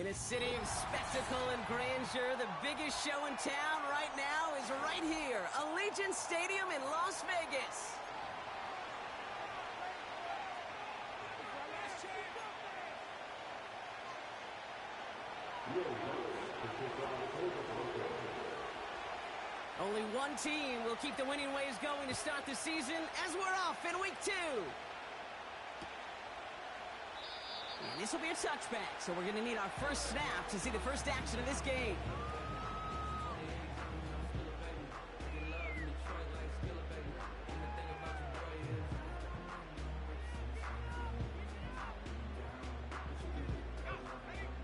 In a city of spectacle and grandeur, the biggest show in town right now is right here, Allegiant Stadium in Las Vegas. Only one team will keep the winning ways going to start the season as we're off in week 2. And this will be a touchback, so we're going to need our first snap to see the first action of this game.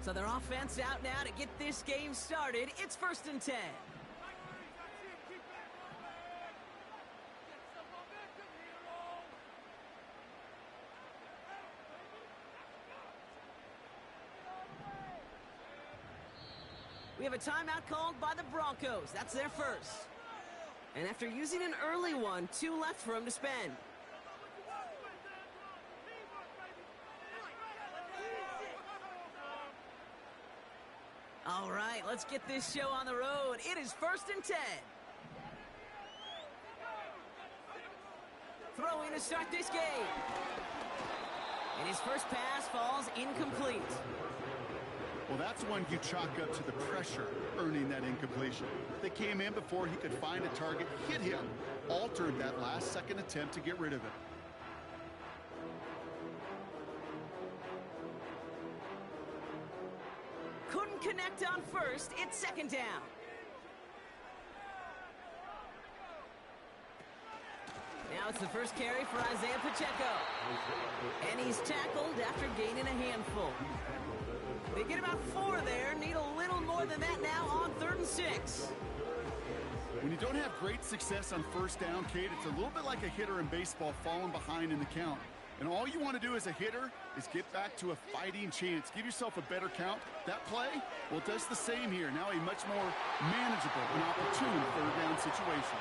So their offense out now to get this game started. It's 1st and 10. We have a timeout called by the Broncos. That's their first. And after using an early one, 2 left for them to spend. All right, let's get this show on the road. It is 1st and 10. Throwing to start this game. And his first pass falls incomplete. Well, that's one you chalk up to the pressure earning that incompletion. They came in before he could find a target, hit him, altered that last-second attempt to get rid of it. Couldn't connect on first. It's 2nd down. Now it's the first carry for Isaiah Pacheco. And he's tackled after gaining a handful. They get about 4 there, need a little more than that now on 3rd and 6. When you don't have great success on 1st down, Kate, it's a little bit like a hitter in baseball falling behind in the count. And all you want to do as a hitter is get back to a fighting chance. Give yourself a better count. That play, well, it does the same here. Now a much more manageable and opportune 3rd down situation.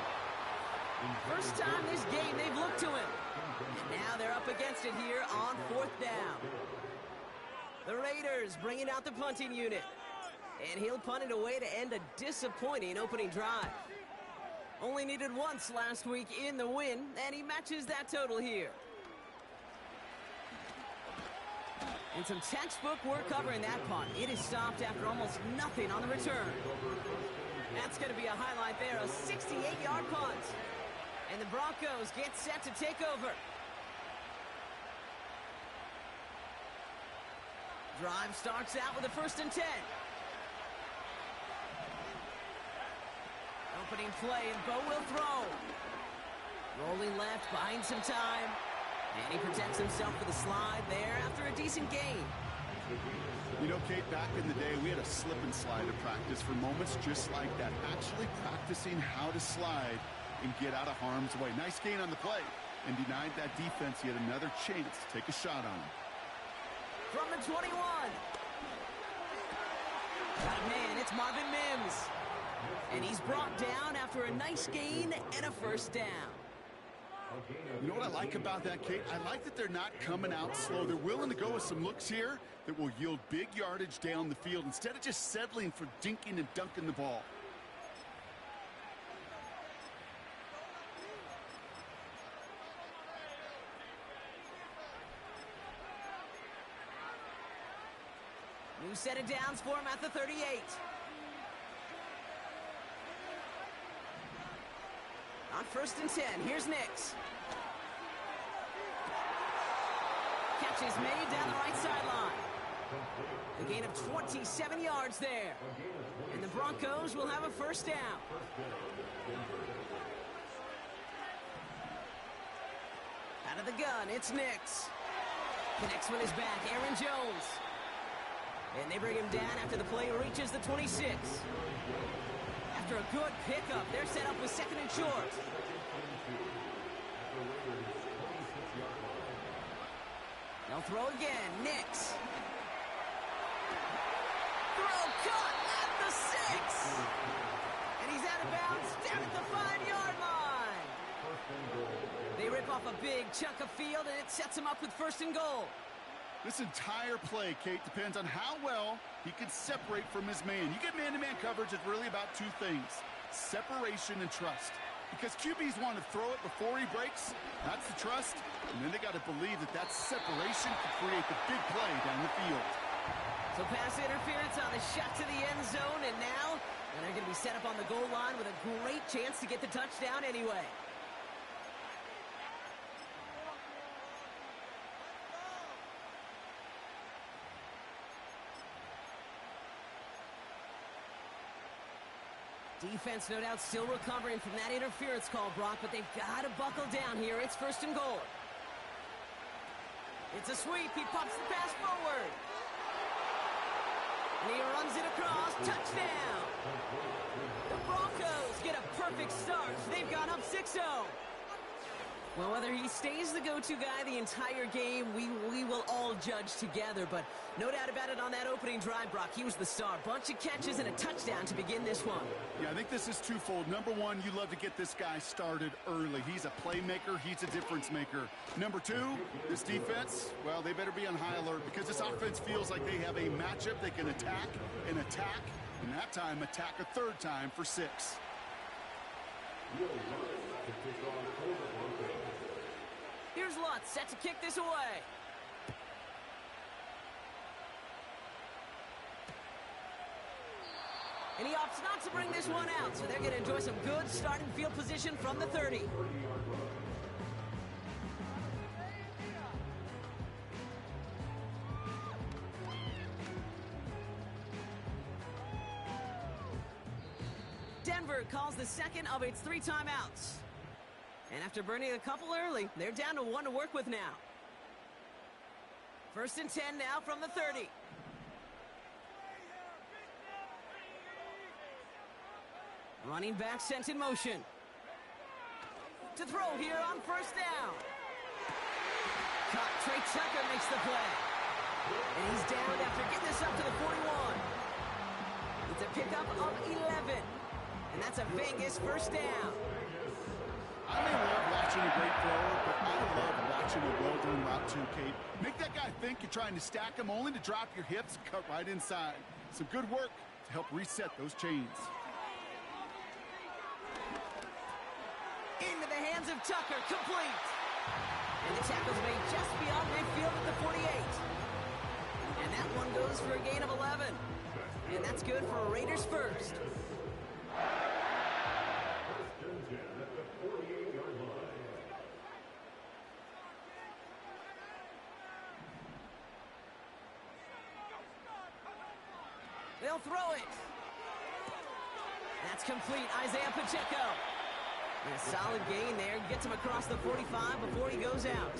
First time this game they've looked to him. And now they're up against it here on 4th down. The Raiders bringing out the punting unit. And he'll punt it away to end a disappointing opening drive. Only needed once last week in the win, and he matches that total here. And some textbook work covering that punt. It is stopped after almost nothing on the return. That's going to be a highlight there, a 68-yard punt. And the Broncos get set to take over. Drive starts out with a 1st and 10. Opening play, and Bo will throw. Rolling left, buying some time. And he protects himself with a slide there after a decent gain. You know, Kate, back in the day, we had a slip and slide to practice for moments just like that. Actually practicing how to slide and get out of harm's way. Nice gain on the play. And denied that defense yet another chance to take a shot on him. From the 21. Got a man, it's Marvin Mims. And he's brought down after a nice gain and a 1st down. You know what I like about that, Kate? I like that they're not coming out slow. They're willing to go with some looks here that will yield big yardage down the field instead of just settling for dinking and dunking the ball. New set of downs for him at the 38. On 1st and 10, here's Nix. Catch is made down the right sideline. A gain of 27 yards there. And the Broncos will have a 1st down. Out of the gun, it's Nix. Connects with his back, Aaron Jones. And they bring him down after the play reaches the 26. After a good pickup, they're set up with 2nd and short. They'll throw again. Nix. Throw caught at the 6. And he's out of bounds down at the 5-yard line. They rip off a big chunk of field, and it sets him up with 1st and goal. This entire play, Kate, depends on how well he can separate from his man. You get man-to-man coverage, it's really about two things: separation and trust. Because QBs want to throw it before he breaks, that's the trust, and then they got to believe that that separation can create the big play down the field. So pass interference on the shot to the end zone, and now they're going to be set up on the goal line with a great chance to get the touchdown anyway. Defense, no doubt, still recovering from that interference call, Brock, but they've got to buckle down here. It's 1st and goal. It's a sweep. He pops the pass forward. And he runs it across. Touchdown. The Broncos get a perfect start. They've gone up 6-0. Well, whether he stays the go-to guy the entire game, we will all judge together. But no doubt about it, on that opening drive, Brock, he was the star. Bunch of catches and a touchdown to begin this one. Yeah, I think this is twofold. Number one, you love to get this guy started early. He's a playmaker. He's a difference maker. Number two, this defense, well, they better be on high alert because this offense feels like they have a matchup they can attack, and that time attack a third time for 6. Here's Lutz, set to kick this away. And he opts not to bring this one out, so they're going to enjoy some good starting field position from the 30. Denver calls the second of its 3 timeouts. And after burning a couple early, they're down to 1 to work with now. 1st and 10 now from the 30. Running back sent in motion. To throw here on 1st down. Caught. Trey Tucker makes the play. And he's down after getting this up to the 41. It's a pickup of 11. And that's a Vegas 1st down. I may love watching a great thrower, but I love watching a well-done route too, Kate. Make that guy think you're trying to stack him, only to drop your hips and cut right inside. Some good work to help reset those chains. Into the hands of Tucker, complete. And the tackle's made just beyond midfield at the 48. And that one goes for a gain of 11. And that's good for a Raiders 1st. They'll throw it. That's complete. Isaiah Pacheco. And a solid gain there. Gets him across the 45 before he goes out.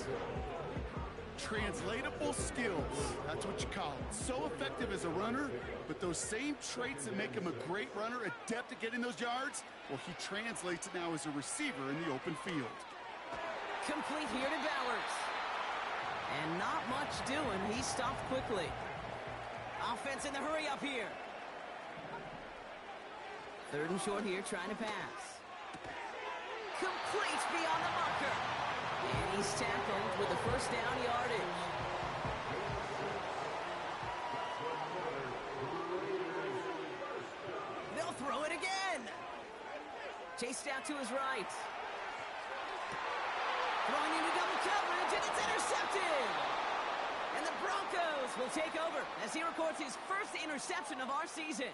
Translatable skills. That's what you call it. So effective as a runner, but those same traits that make him a great runner, adept at getting those yards, well, he translates it now as a receiver in the open field. Complete here to Bowers. And not much doing. He stopped quickly. Offense in the hurry up here. 3rd and short here, trying to pass. Complete beyond the marker. And he's tackled with the 1st down yardage. They'll throw it again. Chased out to his right. Throwing into double coverage, and it's intercepted. And the Broncos will take over as he records his 1st interception of our season.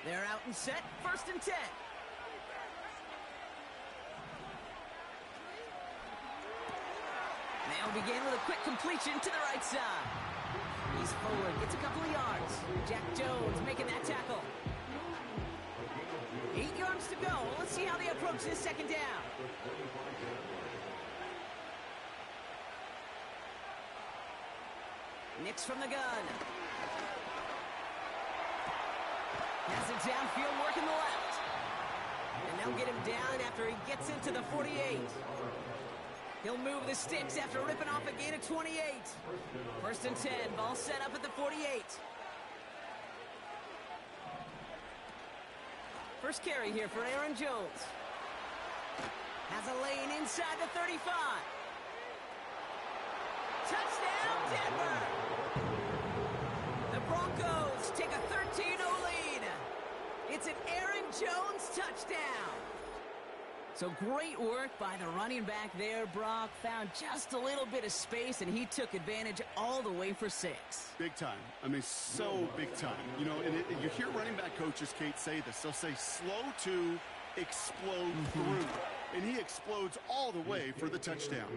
They're out and set, 1st and 10. They'll begin with a quick completion to the right side. He's forward, gets a couple of yards. Jack Jones making that tackle. 8 yards to go. Let's see how they approach this 2nd down. Nix from the gun. Has it downfield, working the left. And they'll get him down after he gets into the 48. He'll move the sticks after ripping off a gain of 28. First and 10, ball set up at the 48. First carry here for Aaron Jones. Has a lane inside the 35. Touchdown, Denver! The Broncos take a 13-0 lead. It's an Aaron Jones touchdown. So great work by the running back there, Brock. Found just a little bit of space, and he took advantage all the way for 6. Big time. I mean, so big time. You know, and you hear running back coaches, Kate, say this. They'll say slow to explode through. And he explodes all the way for the touchdown.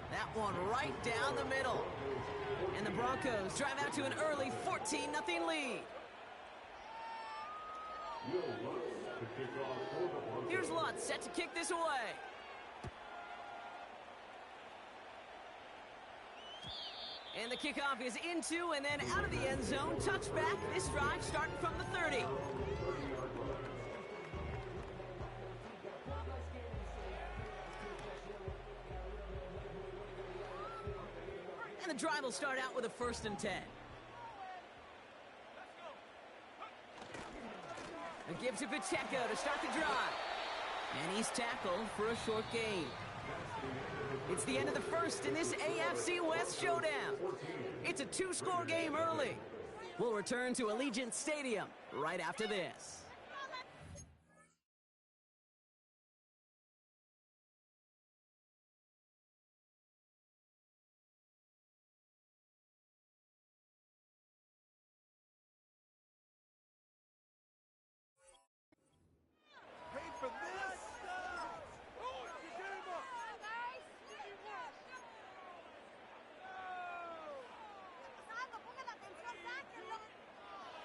That one right down the middle. And the Broncos drive out to an early 14-0 lead. Here's Lutz set to kick this away. And the kickoff is into and then out of the end zone. Touchback. This drive starting from the 30. And the drive will start out with a 1st and 10. A give to Pacheco to start the drive. And he's tackled for a short gain. It's the end of the first in this AFC West showdown. It's a 2-score game early. We'll return to Allegiant Stadium right after this.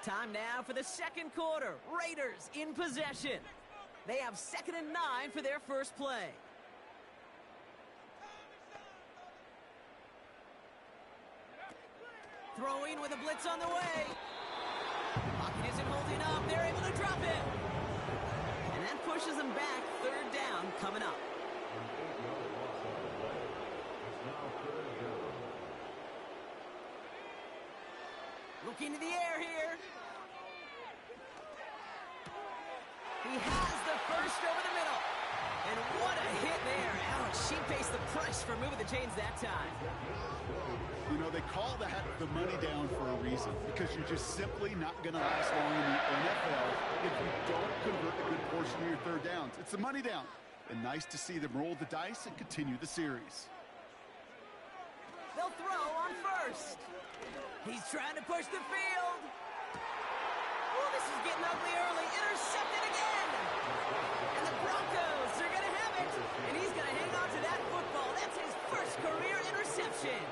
Time now for the second quarter. Raiders in possession. They have 2nd and 9 for their first play. Throwing with a blitz on the way. Pocket isn't holding up. They're able to drop it. And that pushes them back. 3rd down coming up. Looking to the air here. He has the first over the middle. And what a hit there. Ouch, she faced the press for moving the chains that time. You know, they call that the money down for a reason, because you're just simply not going to last long in the NFL if you don't convert a good portion of your 3rd downs. It's the money down. And nice to see them roll the dice and continue the series. They'll throw on 1st. He's trying to push the field. Oh, this is getting ugly early. Intercepted again. And the Broncos are going to have it. And he's going to hang on to that football. That's his first career interception.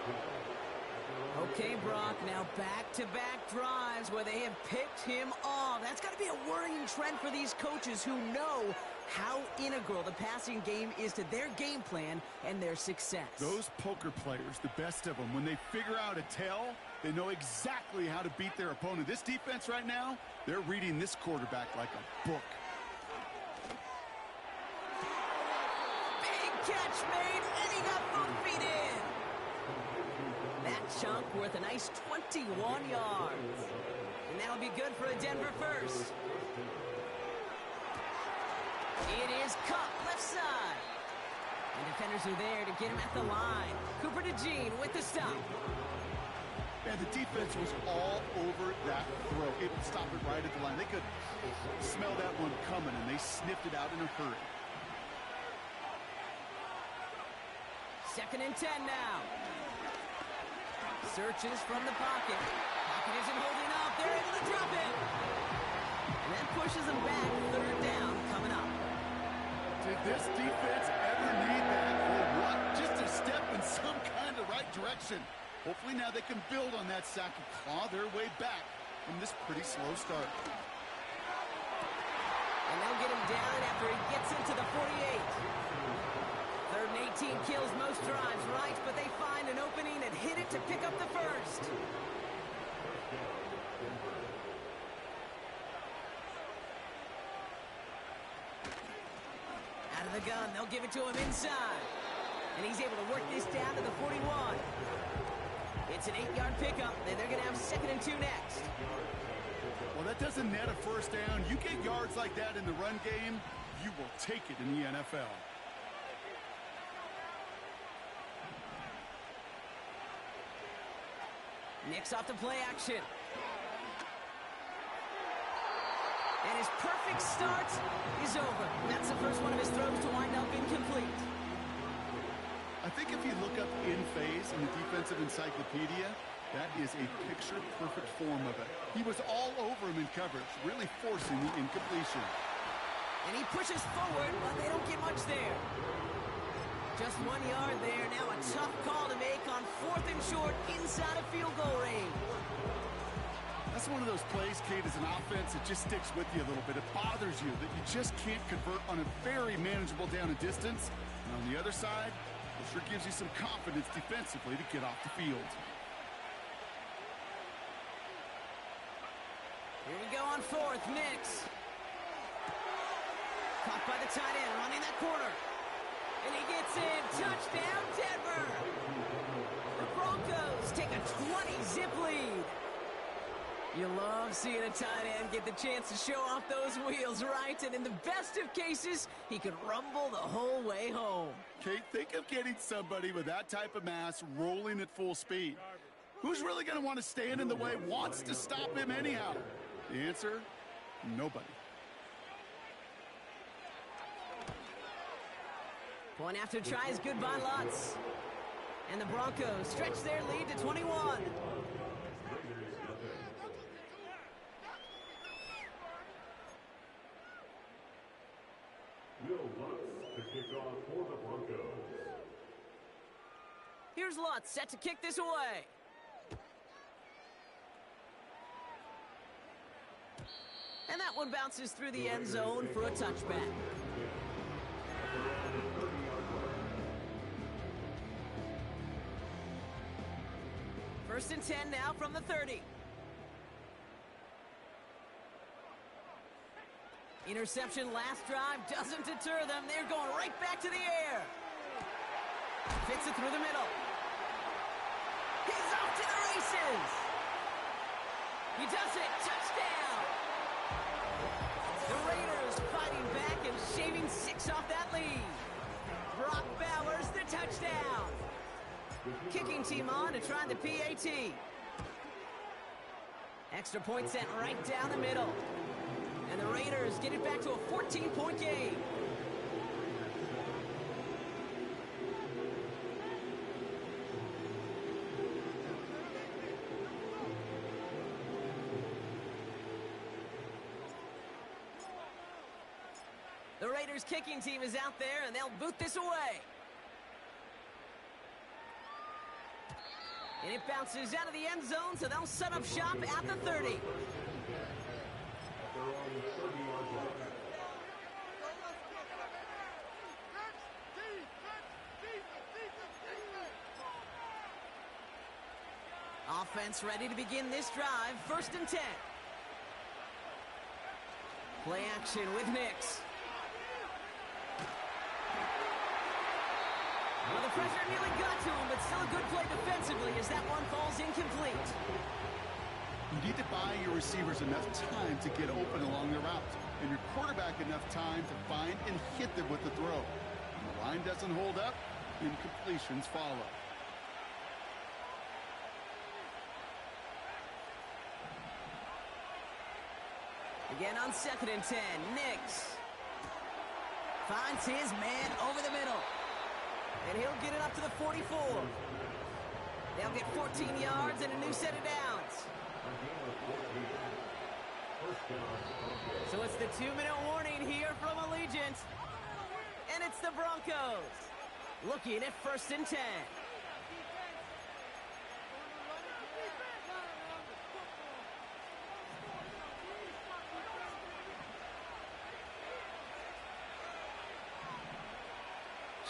Okay, Brock, now back-to-back drives where they have picked him off. That's got to be a worrying trend for these coaches who know how integral the passing game is to their game plan and their success. Those poker players, the best of them, when they figure out a tell, they know exactly how to beat their opponent. This defense right now, they're reading this quarterback like a book. Big catch made, and he got both feet in. That chunk worth a nice 21 yards. And that'll be good for a Denver first. It is Cup left side. And defenders are there to get him at the line. Cooper DeJean with the stop. And the defense was all over that throw. Able to stop it right at the line. They could smell that one coming, and they sniffed it out in a hurry. 2nd and 10 now. Searches from the pocket. Pocket isn't holding up. They're able to drop it. And that pushes them back. 3rd down coming up. Did this defense ever need that? Or what? Just a step in some kind of right direction. Hopefully now they can build on that sack and claw their way back from this pretty slow start. And they'll get him down after he gets into the 48. 3rd and 18 kills most drives, right? But they find an opening and hit it to pick up the first. Out of the gun, they'll give it to him inside. And he's able to work this down to the 41. It's an 8-yard pickup, and they're going to have 2nd and 2 next. Well, that doesn't net a first down. You get yards like that in the run game, you will take it in the NFL. Nix off the play action. And his perfect start is over. That's the first one of his throws to wind up incomplete. I think if you look up in phase in the defensive encyclopedia, that is a picture-perfect form of it. He was all over him in coverage, really forcing the incompletion. And he pushes forward, but they don't get much there. Just 1 yard there. Now a tough call to make on 4th and short inside of field goal range. That's one of those plays, Kate, as an offense, it just sticks with you a little bit. It bothers you that you just can't convert on a very manageable down and distance. And on the other side, it sure gives you some confidence defensively to get off the field. Here we go on 4th, Nix. Caught by the tight end, running that corner. And he gets in. Touchdown, Denver. The Broncos take a 20-zip lead. You love seeing a tight end get the chance to show off those wheels, right? And in the best of cases, he could rumble the whole way home. Kate, think of getting somebody with that type of mass rolling at full speed. Who's really going to want to stand in the way, wants to stop him anyhow? The answer, nobody. Point after try is good by Lutz. And the Broncos stretch their lead to 21. Here's Lutz set to kick this away. And that one bounces through the end zone for a touchback. First and 10 now from the 30. Interception last drive doesn't deter them. They're going right back to the air. Fits it through the middle. He's off to the races. He does it. Touchdown. The Raiders fighting back and shaving 6 off that lead. Brock Bowers the touchdown. Kicking team on to try the PAT. Extra point sent right down the middle. And the Raiders get it back to a 14-point game. The Raiders kicking team is out there, and they'll boot this away. And it bounces out of the end zone, so they'll set up shop at the 30. Offense ready to begin this drive. First and 10. Play action with Nix. Well, the pressure nearly got to him, but still a good play defensively as that one falls incomplete. You need to buy your receivers enough time to get open along the route, and your quarterback enough time to find and hit them with the throw. When the line doesn't hold up, incompletions follow. Again on 2nd and 10, Nix finds his man over the middle. And he'll get it up to the 44. They'll get 14 yards and a new set of downs. So it's the 2-minute warning here from Allegiant. And it's the Broncos looking at first and 10.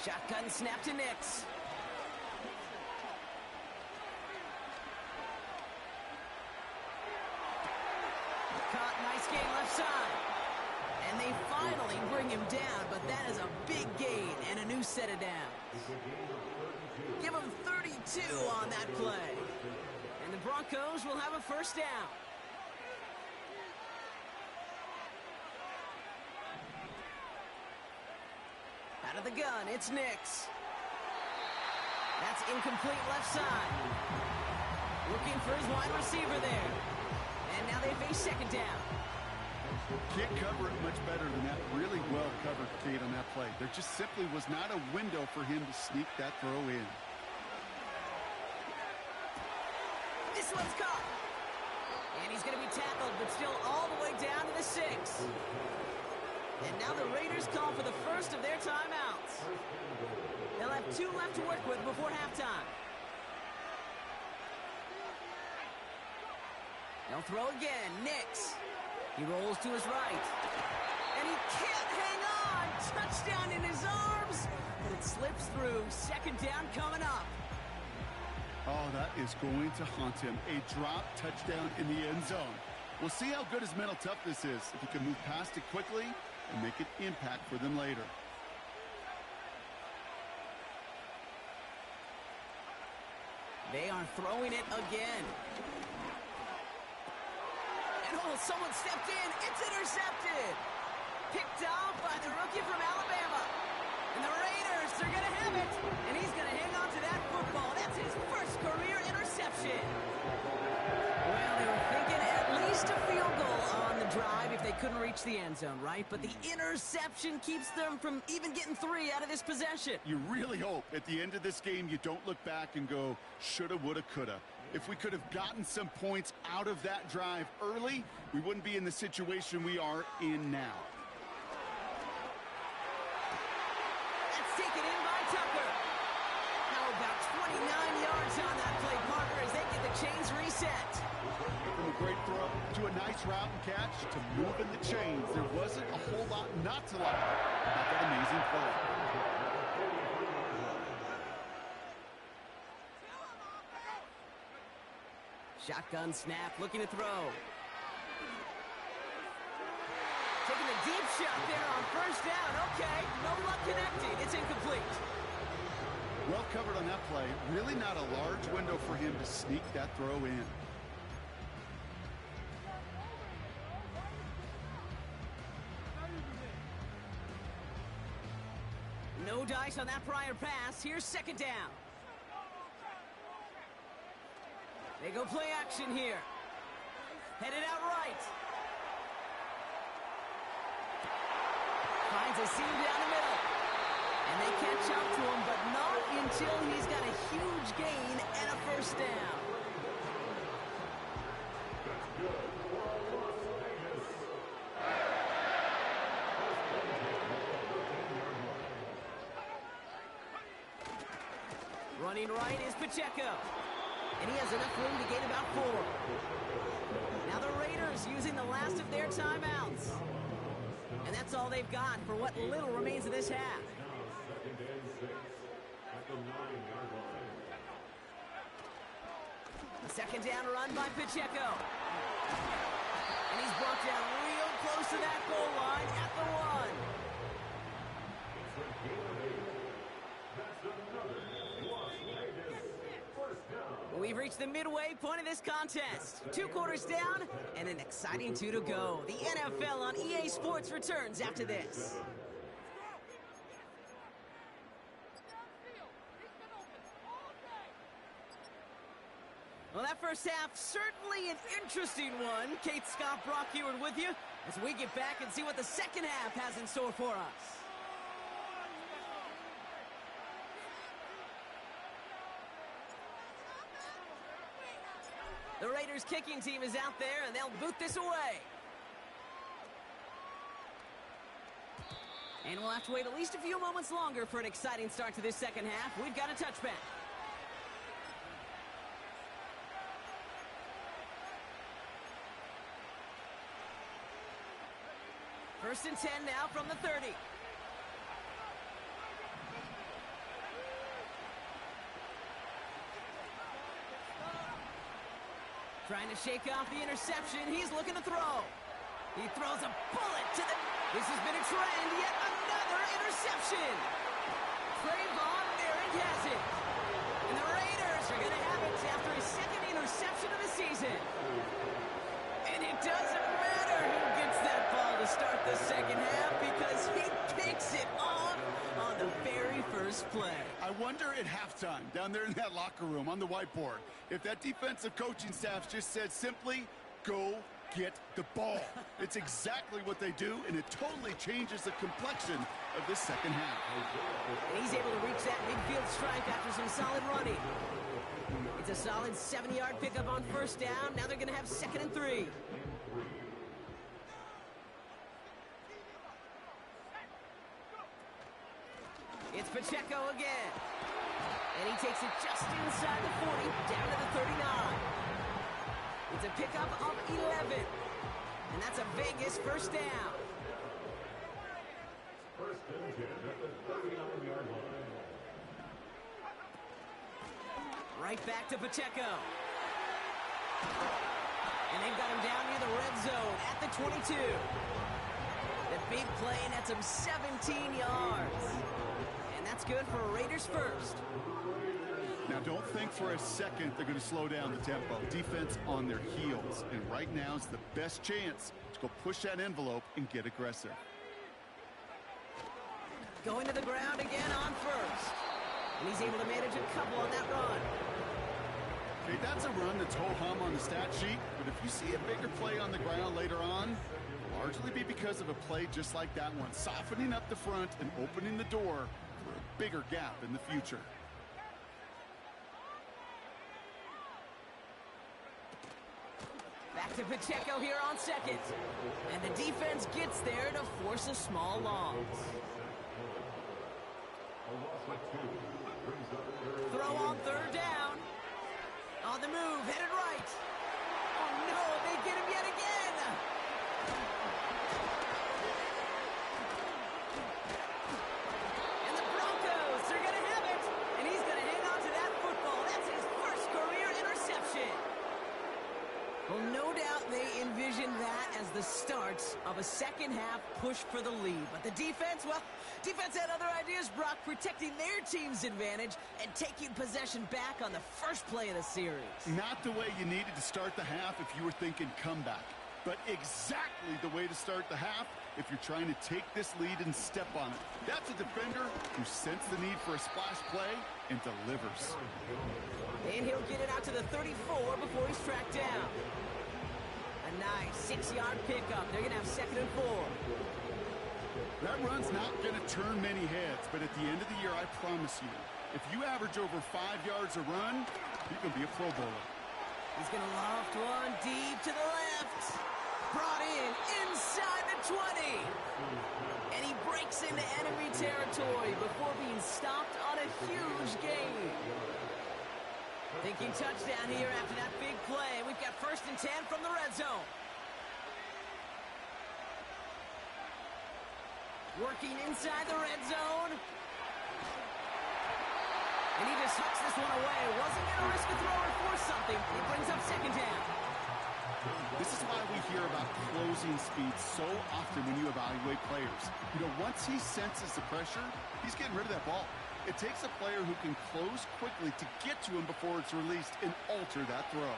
Shotgun snap to Nix. Caught, nice game left side. And they finally bring him down, but that is a big gain and a new set of downs. Give him 32 on that play. And the Broncos will have a first down. Out of the gun, it's Nix. That's incomplete left side. Looking for his wide receiver there. And now they face second down. Can't cover it much better than that. Really well covered, Kate, on that play. There just simply was not a window for him to sneak that throw in. This one's caught. And he's going to be tackled, but still all the way down to the 6. And now the Raiders call for the first of their timeouts. They'll have 2 left to work with before halftime. They'll throw again. Nix. He rolls to his right. And he can't hang on. Touchdown in his arms. But it slips through. Second down coming up. Oh, that is going to haunt him. A drop touchdown in the end zone. We'll see how good his mental toughness is. If he can move past it quickly and make an impact for them later. They are throwing it again. And oh, someone stepped in. It's intercepted. Picked off by the rookie from Alabama. And the Raiders, they're going to have it. And he's going to hang on to that football. That's his first career interception. Well, they were thinking at least a field goal on the drive if they couldn't reach the end zone, right? But the interception keeps them from even getting 3 out of this possession. You really hope at the end of this game you don't look back and go, shoulda, woulda, coulda. If we could have gotten some points out of that drive early, we wouldn't be in the situation we are in now. That's taken in by Tucker. How about 29 yards on that play, partner, as they get the chains reset. From a great throw to a nice route and catch to moving the chains. There wasn't a whole lot not to like about that amazing play. Shotgun snap, looking to throw. Taking a deep shot there on first down. Okay, no luck connecting. It's incomplete. Well covered on that play. Really not a large window for him to sneak that throw in. No dice on that prior pass. Here's second down. They go play action here. Headed out right. Finds a seam down the middle. And they catch up to him, but not until he's got a huge gain and a first down. Running right is Pacheco. And he has enough room to gain about 4. Now the Raiders using the last of their timeouts. And that's all they've got for what little remains of this half. A second down run by Pacheco. And he's brought down real close to that goal line at the 1. We've reached the midway point of this contest. 2 quarters down and an exciting 2 to go. The NFL on EA Sports returns after this. Well, that first half, certainly an interesting one. Kate, Scott, Brock Heward with you as we get back and see what the second half has in store for us. The Raiders kicking team is out there, and they'll boot this away. And we'll have to wait at least a few moments longer for an exciting start to this second half. We've got a touchback. First and 10 now from the 30. Trying to shake off the interception. He's looking to throw. He throws a bullet to the... This has been a trend. Yet another interception. Trayvon Merrick has it. And the Raiders are going to have it after his second interception of the season. And it doesn't matter who gets that ball to start the second half because he picks it off on the very first play. I wonder at halftime, down there in that locker room on the whiteboard, if that defensive coaching staff just said simply, go get the ball. It's exactly what they do, and it totally changes the complexion of this second half. And he's able to reach that midfield strike after some solid running. It's a solid 70-yard pickup on first down. Now they're going to have 2nd and 3. It's Pacheco again. And he takes it just inside the 40, down to the 39. It's a pickup of 11. And that's a Vegas first down. First and 10 at the 39-yard line. Right back to Pacheco. And they've got him down near the red zone at the 22. The big play nets him 17 yards. And that's good for Raiders first. Now, don't think for a second they're going to slow down the tempo. Defense on their heels. And right now is the best chance to go push that envelope and get aggressive. Going to the ground again on first. And he's able to manage a couple on that run. Okay, that's a run that's ho-hum on the stat sheet. But if you see a bigger play on the ground later on, it'll largely be because of a play just like that one. Softening up the front and opening the door for a bigger gap in the future. Back to Pacheco here on second. And the defense gets there to force a small loss. Throw on third down. On the move, headed right. Oh no, they get him yet again. And the Broncos are going to have it. And he's going to hang on to that football. That's his first career interception. Well, no doubt they envisioned that as the start of a second half push for the lead. But the defense, well, defense had other ideas, Brock, protecting their team's advantage and taking possession back on the first play of the series. Not the way you needed to start the half if you were thinking comeback, but exactly the way to start the half if you're trying to take this lead and step on it. That's a defender who sensed the need for a splash play and delivers. And he'll get it out to the 34 before he's tracked down. A nice 6-yard pickup. They're going to have 2nd and 4. That run's not going to turn many heads, but at the end of the year, I promise you, if you average over 5 yards a run, you can be a Pro Bowler. He's going to loft one deep to the left. Brought in inside the 20. And he breaks into enemy territory before being stopped on a huge gain. Thinking touchdown here after that big play. We've got 1st and 10 from the red zone. Working inside the red zone. And he just hucks this one away. Wasn't going to risk a throw or force something. He brings up 2nd down. This is why we hear about closing speed so often when you evaluate players. You know, once he senses the pressure, he's getting rid of that ball. It takes a player who can close quickly to get to him before it's released and alter that throw.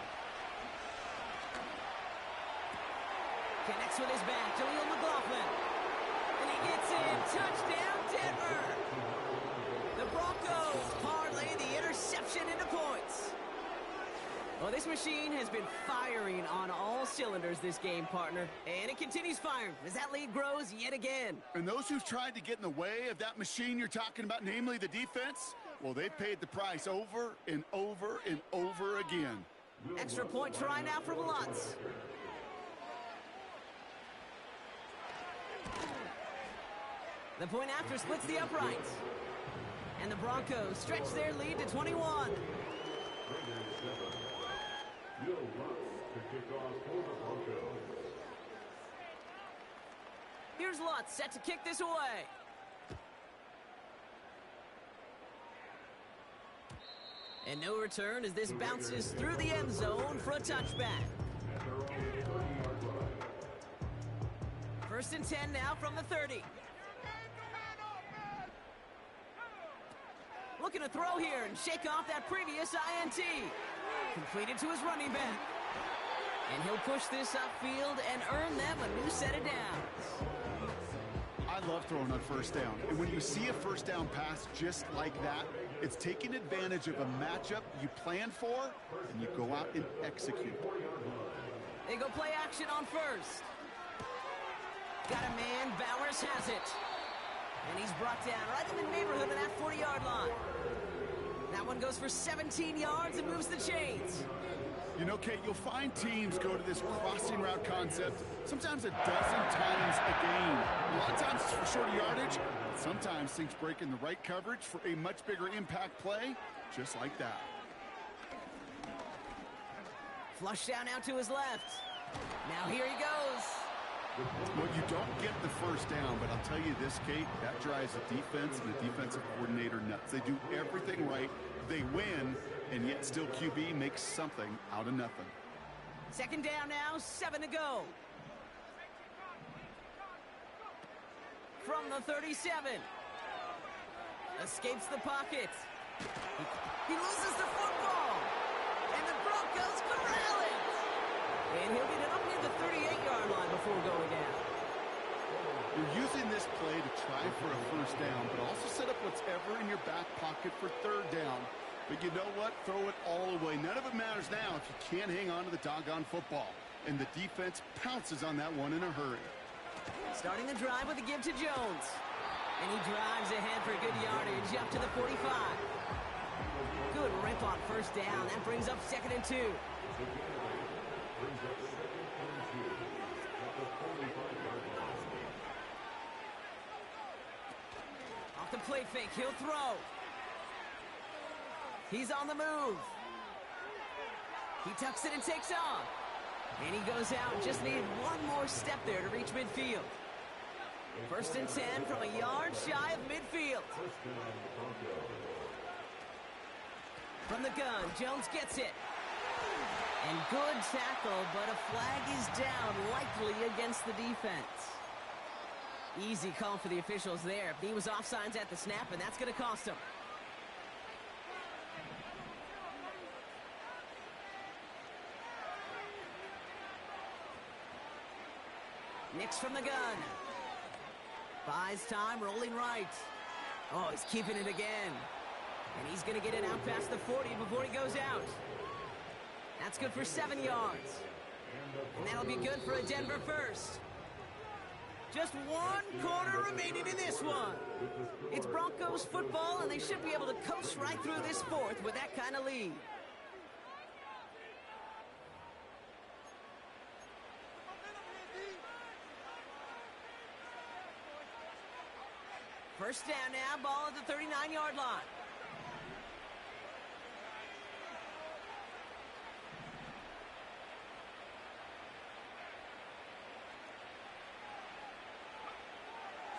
Connects with his back, Jaleel McLaughlin. And he gets in. Touchdown, Denver. The Broncos parlay the interception into points. Well, this machine has been firing on all cylinders this game, partner. And it continues firing as that lead grows yet again. And those who've tried to get in the way of that machine you're talking about, namely the defense, well, they've paid the price over and over and over again. Extra point try now from Lutz. The point after splits the uprights. And the Broncos stretch their lead to 21. Here's Lutz set to kick this away. And no return as this bounces through the end zone for a touchback. First and 10 now from the 30. Looking to throw here and shake off that previous INT. Completed to his running back. And he'll push this upfield and earn them a new set of downs. I love throwing on first down. And when you see a first down pass just like that, it's taking advantage of a matchup you plan for, and you go out and execute. They go play action on first. Got a man, Bowers has it. And he's brought down right in the neighborhood of that 40-yard line. That one goes for 17 yards and moves the chains. You know, Kate, you'll find teams go to this crossing route concept sometimes a dozen times a game. A lot of times it's for shorter yardage, but sometimes things break in the right coverage for a much bigger impact play, just like that. Flush down out to his left. Now here he goes. Well, you don't get the first down, but I'll tell you this, Kate, that drives the defense and the defensive coordinator nuts. They do everything right. They win, and yet still QB makes something out of nothing. Second down now, 7 to go. From the 37. Escapes the pocket. He loses the football. And the Broncos corral it. And he'll get it up near the 38-yard line before going down. You're using this play to try for a first down, but also set up whatever in your back pocket for third down. But you know what? Throw it all away. None of it matters now if you can't hang on to the doggone football. And the defense pounces on that one in a hurry. Starting the drive with a give to Jones. And he drives ahead for good yardage up to the 45. Good rip on first down. That brings up 2nd and 2. Off the play fake, he'll throw. He's on the move. He tucks it and takes off. And he goes out. Just needed one more step there to reach midfield. First and 10 from a yard shy of midfield. From the gun, Jones gets it. And good tackle, but a flag is down, likely against the defense. Easy call for the officials there. He was offsides at the snap, and that's going to cost him. Nix from the gun. Buys time, rolling right. Oh, he's keeping it again. And he's going to get it out past the 40 before he goes out. That's good for 7 yards. And that'll be good for a Denver first. Just 1 quarter remaining in this one. It's Broncos football, and they should be able to coast right through this fourth with that kind of lead. First down now, ball at the 39-yard line.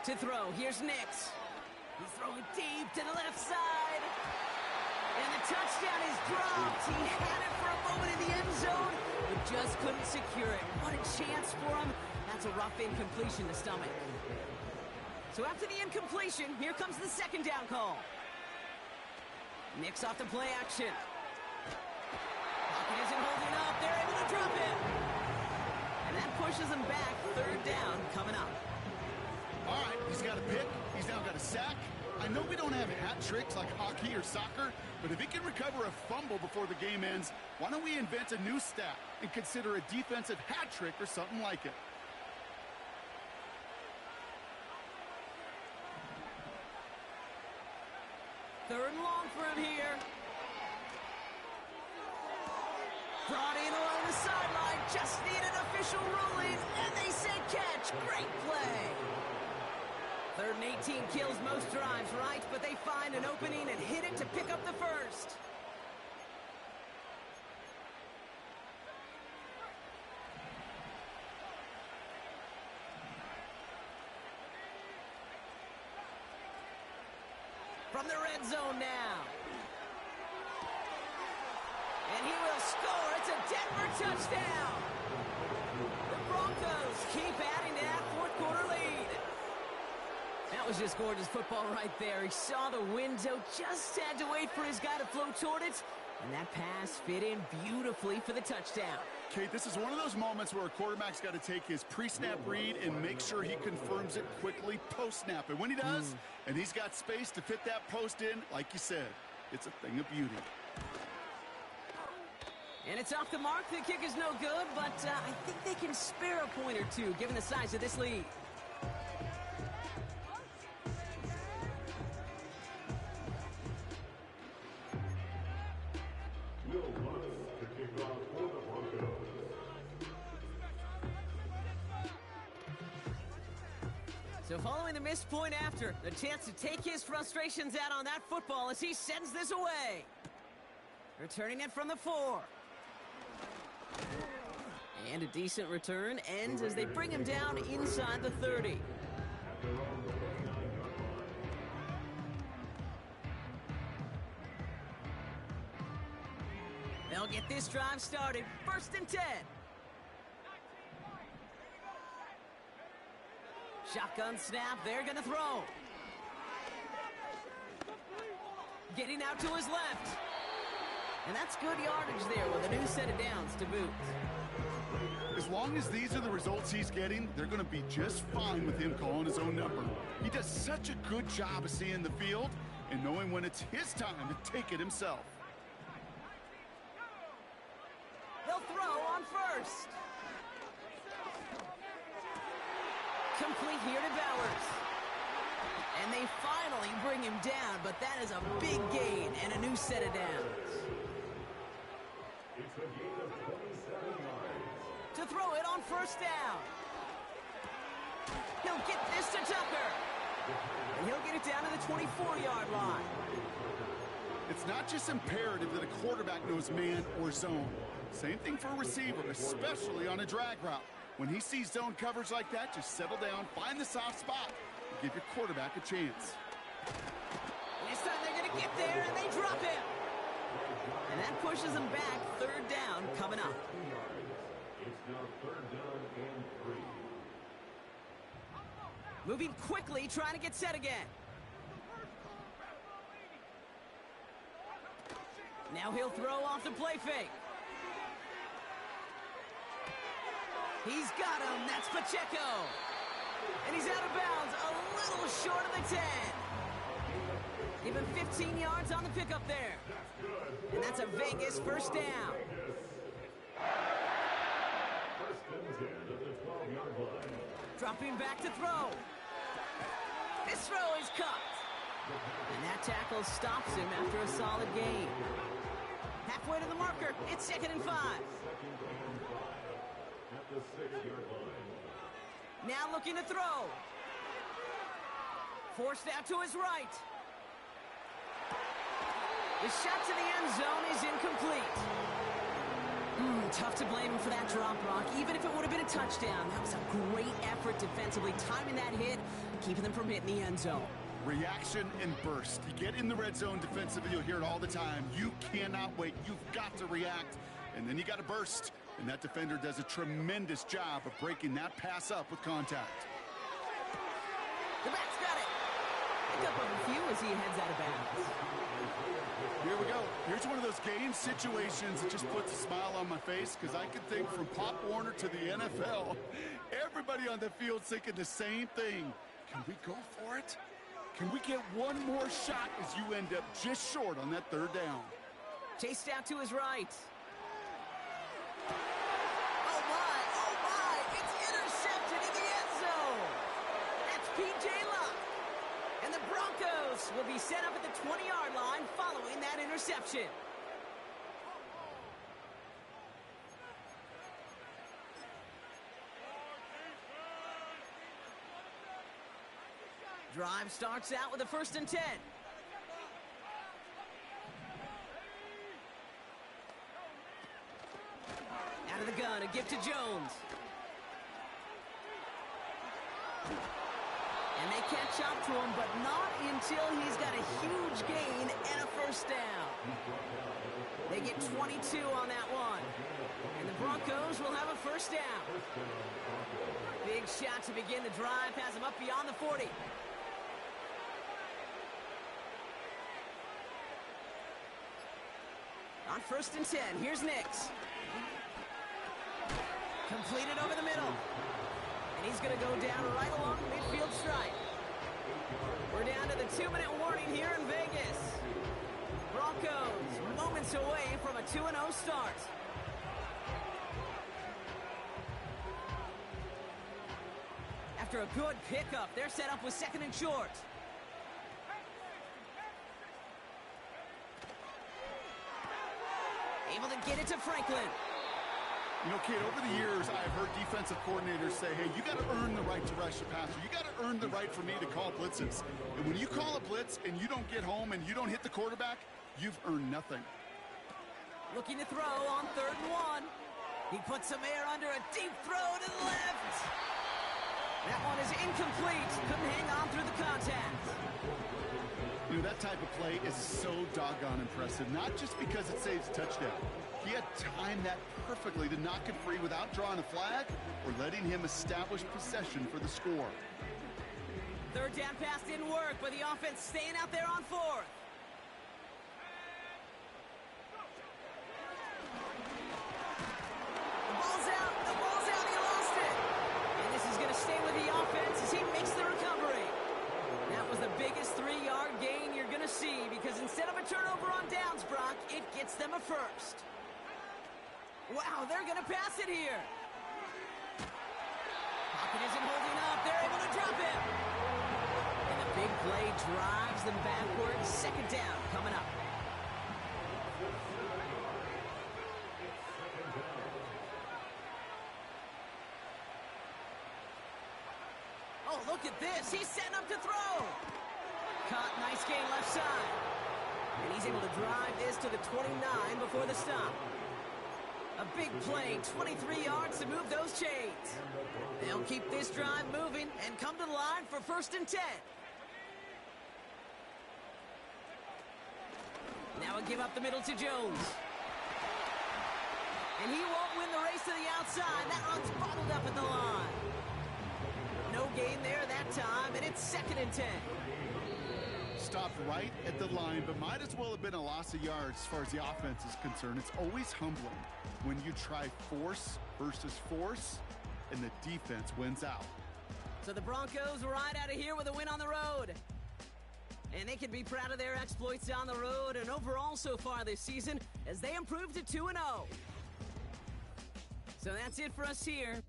To throw, here's Nix. He's throwing deep to the left side. And the touchdown is dropped. He had it for a moment in the end zone, but just couldn't secure it. What a chance for him. That's a rough incompletion to stomach. So after the incompletion, here comes the second down call. Nix off the play action. Pocket isn't holding up. They're able to drop it. And that pushes him back. Third down coming up. All right, he's got a pick. He's now got a sack. I know we don't have hat tricks like hockey or soccer, but if he can recover a fumble before the game ends, why don't we invent a new stat and consider a defensive hat trick or something like it? Third and long for him here. Brought in along the sideline. Just need an official ruling, and they say catch. Great play. 3rd and 18 kills most drives, right? But they find an opening and hit it to pick up the first. From the red zone now. And he will score. It's a Denver touchdown. The Broncos keep adding to that fourth quarter was just gorgeous football right there. He saw the window, just had to wait for his guy to flow toward it, and that pass fit in beautifully for the touchdown. Kate, this is one of those moments where a quarterback's got to take his pre-snap read and make sure he confirms it quickly post-snap. And when he does, and he's got space to fit that post in, like you said, it's a thing of beauty. And it's off the mark. The kick is no good, but I think they can spare a point or two, given the size of this lead. So following the missed point after, a chance to take his frustrations out on that football as he sends this away. Returning it from the 4. And a decent return ends as they bring him down inside the 30. They'll get this drive started. 1st and 10. Shotgun snap, they're gonna throw. Getting out to his left. And that's good yardage there with a new set of downs to boot. As long as these are the results he's getting, they're going to be just fine with him calling his own number. He does such a good job of seeing the field and knowing when it's his time to take it himself. They'll throw on 1st. Complete here to Bowers. And they finally bring him down, but that is a big gain and a new set of downs. It's a gain of 27 yards. To throw it on 1st down. He'll get this to Tucker. And he'll get it down to the 24-yard line. It's not just imperative that a quarterback knows man or zone. Same thing for a receiver, especially on a drag route. When he sees zone coverage like that, just settle down, find the soft spot, and give your quarterback a chance. This time they're going to get there, and they drop him. And that pushes them back. 3rd down coming up. It's now 3rd down and 3. Moving quickly, trying to get set again. Now he'll throw off the play fake. He's got him. That's Pacheco. And he's out of bounds, a little short of the 10. Give him 15 yards on the pickup there. And that's a Vegas 1st down. 1st and 10 at the 12-yard line. Dropping back to throw. This throw is cut. And that tackle stops him after a solid gain. Halfway to the marker, it's 2nd and 5. 2nd and 5 at the 6-yard line. Now looking to throw. Forced out to his right. The shot to the end zone is incomplete. Tough to blame him for that drop, Brock. Even if it would have been a touchdown, that was a great effort defensively, timing that hit, keeping them from hitting the end zone. Reaction and burst. You get in the red zone defensively, you'll hear it all the time. You cannot wait. You've got to react, and then you got to burst. And that defender does a tremendous job of breaking that pass up with contact. The back's got it. Pick up on a few as he heads out of bounds. Here we go. Here's one of those game situations that just puts a smile on my face because I can think from Pop Warner to the NFL. Everybody on the field thinking the same thing. Can we go for it? Can we get one more shot as you end up just short on that 3rd down? Chased out to his right. Oh my, it's intercepted in the end zone. That's P.J. Luck. And the Broncos will be set up at the 20-yard line following that interception. Drive starts out with a 1st and 10. Out of the gun, a gift to Jones. And they catch up to him, but not until he's got a huge gain and a 1st down. They get 22 on that one. And the Broncos will have a 1st down. Big shot to begin the drive, has him up beyond the 40. On 1st and 10, here's Nix. Completed over the middle. And he's going to go down right along the midfield stripe. We're down to the 2-minute warning here in Vegas. Broncos moments away from a 2-0 start. After a good pickup, they're set up with 2nd and short. Able to get it to Franklin. You know, Kate, over the years, I've heard defensive coordinators say, hey, you got to earn the right to rush the passer. You got to earn the right for me to call blitzes. And when you call a blitz and you don't get home and you don't hit the quarterback, you've earned nothing. Looking to throw on 3rd and 1. He puts some air under a deep throw to the left. That one is incomplete. Couldn't hang on through the contact. You know, that type of play is so doggone impressive, not just because it saves a touchdown. He had timed that perfectly to knock it free without drawing a flag or letting him establish possession for the score. 3rd down pass didn't work, but the offense staying out there on 4th. The ball's out, he lost it. And this is going to stay with the offense as he makes the recovery. That was the biggest 3-yard gain you're going to see because instead of a turnover on downs, Brock, it gets them a first. Wow, they're going to pass it here. Pocket isn't holding up. They're able to drop him. And the big play drives them backwards. 2nd down coming up. Oh, look at this. He's setting up to throw. Caught, nice gain left side. And he's able to drive this to the 29 before the stop. A big play, 23 yards to move those chains. They'll keep this drive moving and come to the line for 1st and 10. Now a give up the middle to Jones. And he won't win the race to the outside. That run's bottled up at the line. No gain there that time, and it's 2nd and 10. Stopped right at the line, but might as well have been a loss of yards as far as the offense is concerned. It's always humbling when you try force versus force, and the defense wins out. So the Broncos ride out of here with a win on the road. And they can be proud of their exploits on the road and overall so far this season as they improved to 2-0. So that's it for us here.